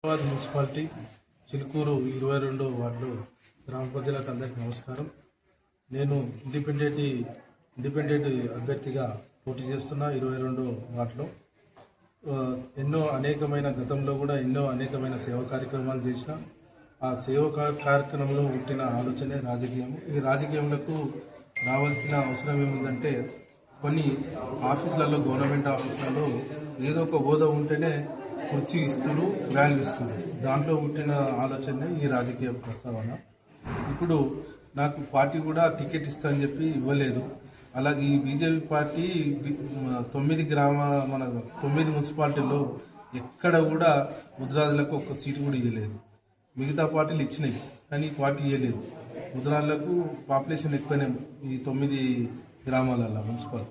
Municipality Chilukuru 22 ward గ్రామ ప్రజలకు అందరికీ నమస్కారం. నేను ఇండిపెండెంట్ అభ్యర్థిగా పోటీ చేస్తున్న 22 వార్డులో ఎన్నో అనేకమైన గతంలో కూడా అనేకమైన సేవా కార్యక్రమాలు చేసిన ఆ సేవా కార్యక్రమంలో పుట్టిన ఆలోచనే రాజకీయం. ఈ రాజకీయంలో రావాల్సిన అవసరం ఏముందంటే కొన్ని ఆఫీసులలో గవర్నమెంట్ ఆఫీసులలో ఏదో ఒక హోదా ఉంటేనే కుర్చీ ఇస్తున్నారు, వాల్యూ ఇస్తున్నారు. దాంట్లో పుట్టిన ఆలోచనే ఈ రాజకీయ ప్రస్తావన. ఇప్పుడు నాకు పార్టీ కూడా టికెట్ ఇస్తా అని చెప్పి ఇవ్వలేదు. అలాగే ఈ బీజేపీ పార్టీ 9 మున్సిపాలిటీల్లో ఎక్కడ కూడా ముద్రాజులకు ఒక్క సీటు కూడా ఇవ్వలేదు. మిగతా పార్టీలు ఇచ్చినాయి కానీ ఈ పార్టీ ఇవ్వలేదు. ముద్రాజులకు పాపులేషన్ ఎక్కువనే ఈ 9 గ్రామాలలో మున్సిపల్.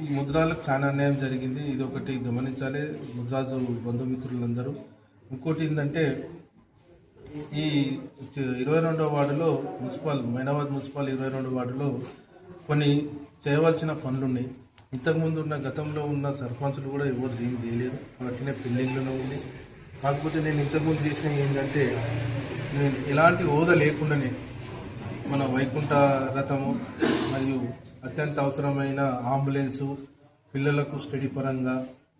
ఈ ముద్రాలకు చాలా అన్యాయం జరిగింది. ఇది ఒకటి గమనించాలి ముద్రాజు బంధుమిత్రులందరూ. ఇంకోటి ఏంటంటే ఈ 22వ వార్డులో మైనాబాద్ మున్సిపల్ 22 వార్డులో కొన్ని చేయవలసిన పనులున్నాయి. ఇంతకుముందు ఉన్న గతంలో ఉన్న సర్పంచులు కూడా ఎవరు ఏం చేయలేదు. అట్లనే పెళ్లిళ్ళలో ఉంది. కాకపోతే నేను ఇంతకుముందు చేసిన ఏంటంటే నేను ఎలాంటి హోదా లేకుండానే మన వైకుంఠ రథము మరియు అత్యంత అవసరమైన అంబులెన్సు, పిల్లలకు స్టడీ పరంగా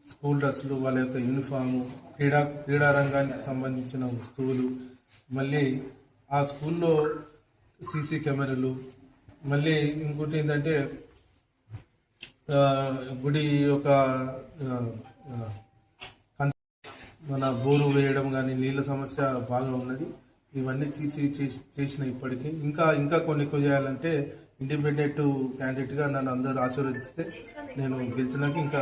స్కూల్ డ్రెస్సులు, వాళ్ళ యొక్క యూనిఫాము, క్రీడా రంగానికి సంబంధించిన వస్తువులు, మళ్ళీ ఆ స్కూల్లో సీసీ కెమెరాలు, మళ్ళీ ఇంకోటి ఏంటంటే గుడి యొక్క మన బోరు వేయడం కానీ నీళ్ళ సమస్య బాగా ఉన్నది. ఇవన్నీ చేసిన ఇప్పటికీ ఇంకా కొన్ని ఎక్కువ చేయాలంటే ఇండిపెండెంట్ క్యాండిడేట్గా నన్ను అందరూ ఆశీర్వదిస్తే నేను గెలిచినాక ఇంకా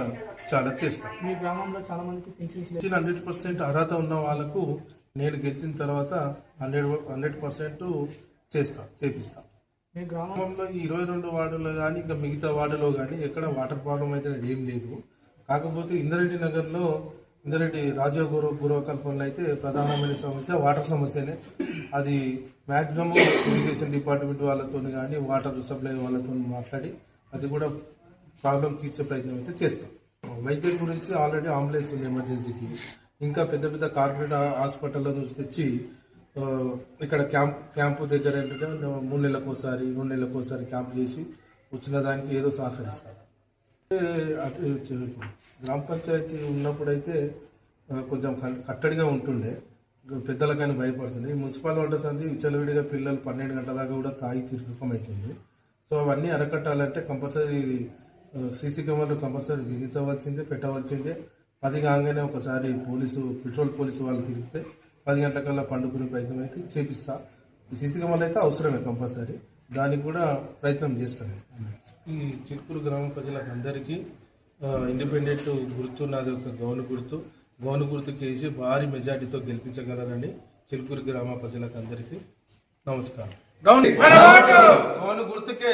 చాలా చేస్తాను. మీ గ్రామంలో చాలా మందికి పింఛన్ 100% అర్హత ఉన్న వాళ్ళకు నేను గెలిచిన తర్వాత 100% చేపిస్తాను. మీ గ్రామంలో ఈ 22 వార్డులో కానీ ఇంకా మిగతా వార్డులో కానీ ఎక్కడ వాటర్ ప్రాబ్లం అయితే ఏం లేదు. కాకపోతే ఇందరెడ్డి నగర్లో రాజీవ్ పూర్వకల్పనలో అయితే ప్రధానమైన సమస్య వాటర్ సమస్యనే. అది మ్యాక్సిమం ఇరిగేషన్ డిపార్ట్మెంట్ వాళ్ళతో కానీ వాటర్ సప్లై వాళ్ళతో మాట్లాడి అది కూడా ప్రాబ్లం తీర్చే ప్రయత్నం అయితే చేస్తాం. వైద్యం గురించి ఆల్రెడీ అంబులెన్స్ ఉంది ఎమర్జెన్సీకి. ఇంకా పెద్ద కార్పొరేట్ హాస్పిటల్లో నుంచి తెచ్చి ఇక్కడ క్యాంపు దగ్గర ఏంటంటే 3 నెలలకోసారి 2 నెలలకోసారి క్యాంపు చేసి వచ్చిన దానికి ఏదో సహకరిస్తారు. గ్రామ పంచాయతీ ఉన్నప్పుడైతే కొంచెం కట్టడిగా ఉంటుండే, పెద్దలకైనా భయపడుతుంది. మున్సిపల్ వాటర్స్ అంది విచ్చలవిడిగా పిల్లలు 12 గంటల దాకా కూడా తాగి తీర్కం అవుతుంది. సో అవన్నీ అరకట్టాలంటే కంపల్సరీ సీసీ కెమెరాలు కంపల్సరీ బిగించవలసిందే, పెట్టవలసిందే. 10 కాగానే ఒకసారి పెట్రోల్ పోలీసు వాళ్ళు తిరిగితే 10 గంటలకల్లా పండుకునే ప్రయత్నం అయితే చేపిస్తా. సీసీ కెమెరాలు అయితే అవసరమే కంపల్సరీ, దానికి కూడా ప్రయత్నం చేస్తాను. ఈ చిలుకూరు గ్రామ ప్రజలకు అందరికీ ఇండిపెండెంట్ గుర్తు నాది ఒక గౌను గుర్తుకి వేసి భారీ మెజార్టీతో గెలిపించగలరని చిలుకూరు గ్రామ ప్రజలకు అందరికీ నమస్కారం. గౌను గుర్తుకే